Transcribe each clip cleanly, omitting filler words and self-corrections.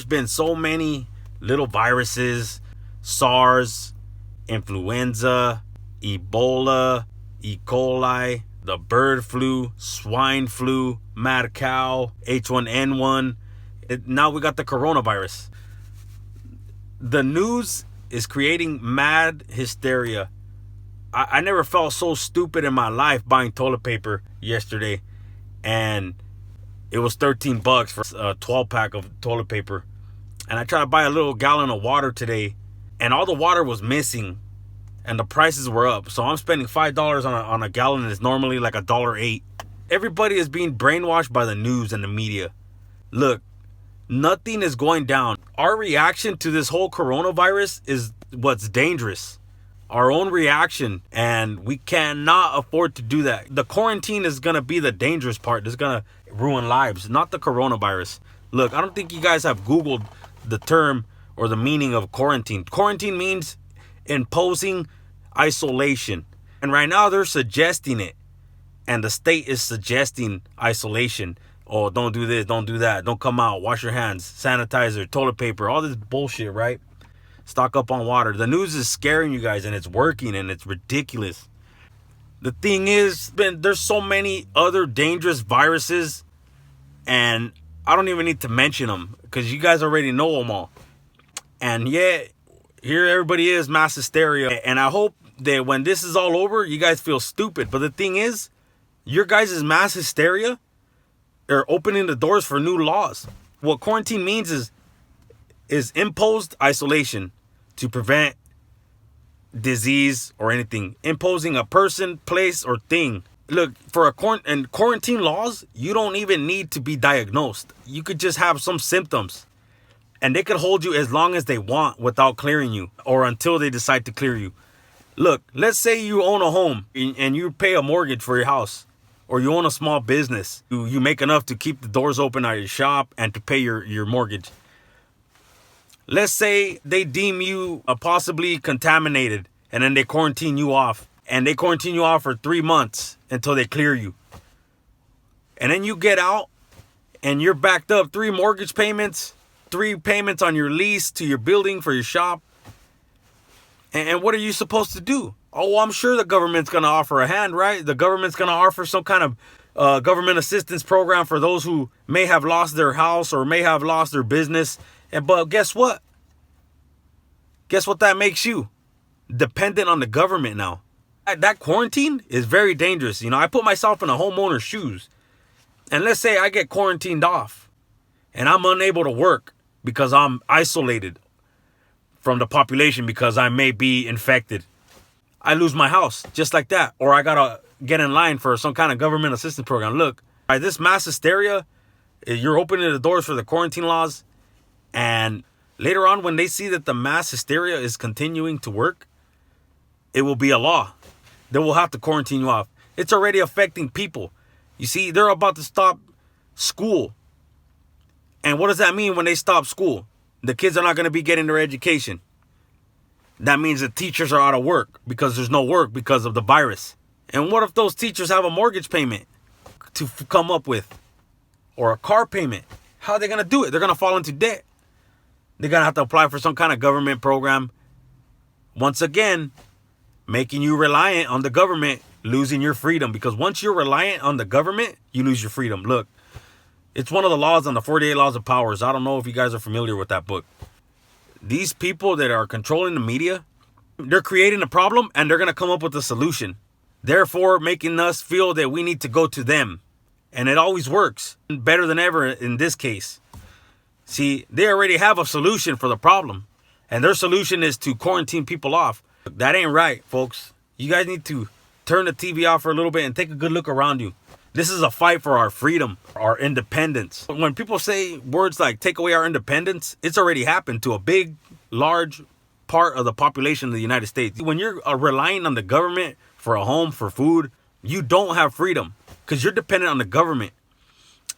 There's been so many little viruses, SARS, influenza, Ebola, E. coli, the bird flu, swine flu, mad cow, H1N1. Now we got the coronavirus. The news is creating mad hysteria. I never felt so stupid in my life buying toilet paper yesterday. And it was $13 for a 12 pack of toilet paper. And I tried to buy a little gallon of water today, and all the water was missing, and the prices were up. So I'm spending $5 on a gallon, and it's normally like $1.08. Everybody is being brainwashed by the news and the media. Look, nothing is going down. Our reaction to this whole coronavirus is what's dangerous. Our own reaction, and we cannot afford to do that. The quarantine is going to be the dangerous part. It's going to ruin lives, not the coronavirus. Look, I don't think you guys have Googled the term or the meaning of quarantine. Quarantine means imposing isolation. And right now they're suggesting it. And the state is suggesting isolation. Oh, don't do this, don't do that. Don't come out, wash your hands, sanitizer, toilet paper, all this bullshit, right? Stock up on water. The news is scaring you guys, and it's working, and it's ridiculous. The thing is, there's so many other dangerous viruses, and I don't even need to mention them because you guys already know them all. And yet, here everybody is, mass hysteria. And I hope that when this is all over, you guys feel stupid. But the thing is, your guys' mass hysteria are opening the doors for new laws. What quarantine means is imposed isolation to prevent disease or anything. Imposing a person, place, or thing. Look, for quarantine laws, you don't even need to be diagnosed. You could just have some symptoms, and they could hold you as long as they want without clearing you, or until they decide to clear you. Look, let's say you own a home and you pay a mortgage for your house, or you own a small business. You make enough to keep the doors open at your shop and to pay your mortgage. Let's say they deem you possibly contaminated, and then they quarantine you off. And they quarantine you off for 3 months until they clear you. And then you get out and you're backed up 3 mortgage payments, 3 payments on your lease to your building for your shop. And what are you supposed to do? Oh, well, I'm sure the government's going to offer a hand, right? The government's going to offer some kind of government assistance program for those who may have lost their house or may have lost their business. But guess what? Guess what that makes you? Dependent on the government now. That quarantine is very dangerous. I put myself in a homeowner's shoes. And let's say I get quarantined off and I'm unable to work because I'm isolated from the population because I may be infected. I lose my house just like that. Or I got to get in line for some kind of government assistance program. Look, this mass hysteria, you're opening the doors for the quarantine laws. And later on, when they see that the mass hysteria is continuing to work, it will be a law. They will have to quarantine you off. It's already affecting people. You see, they're about to stop school. And what does that mean when they stop school? The kids are not going to be getting their education. That means the teachers are out of work because there's no work because of the virus. And what if those teachers have a mortgage payment to come up with? Or a car payment? How are they going to do it? They're going to fall into debt. They're going to have to apply for some kind of government program. Once again, making you reliant on the government, losing your freedom. Because once you're reliant on the government, you lose your freedom. Look, it's one of the laws on the 48 Laws of Powers. I don't know if you guys are familiar with that book. These people that are controlling the media, they're creating a problem and they're going to come up with a solution. Therefore, making us feel that we need to go to them. And it always works. Better than ever in this case. See, they already have a solution for the problem. And their solution is to quarantine people off. That ain't right, folks. You guys need to turn the TV off for a little bit and take a good look around you. This is a fight for our freedom, our independence. When people say words like take away our independence, it's already happened to a big, large part of the population of the United States. When you're relying on the government for a home, for food, you don't have freedom because you're dependent on the government.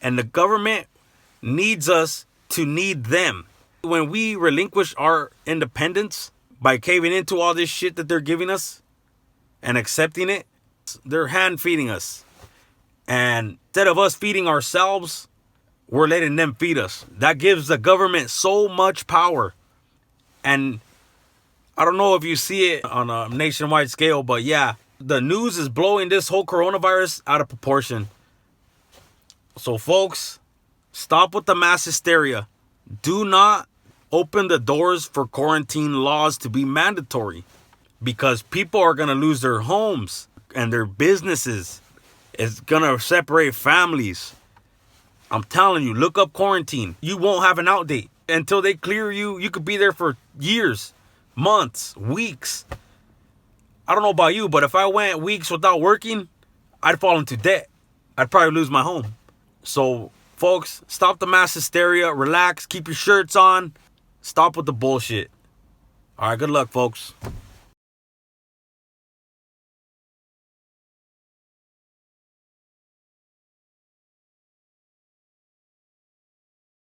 And the government needs us to need them. When we relinquish our independence by caving into all this shit that they're giving us and accepting it, they're hand feeding us. And instead of us feeding ourselves, we're letting them feed us. That gives the government so much power. And I don't know if you see it on a nationwide scale, but yeah, the news is blowing this whole coronavirus out of proportion. So folks, stop with the mass hysteria. Do not open the doors for quarantine laws to be mandatory, because people are going to lose their homes and their businesses. It's going to separate families. I'm telling you, look up quarantine. You won't have an out date. Until they clear you, you could be there for years, months, weeks. I don't know about you, but if I went weeks without working, I'd fall into debt. I'd probably lose my home. So, folks, stop the mass hysteria. Relax. Keep your shirts on. Stop with the bullshit. All right, good luck, folks.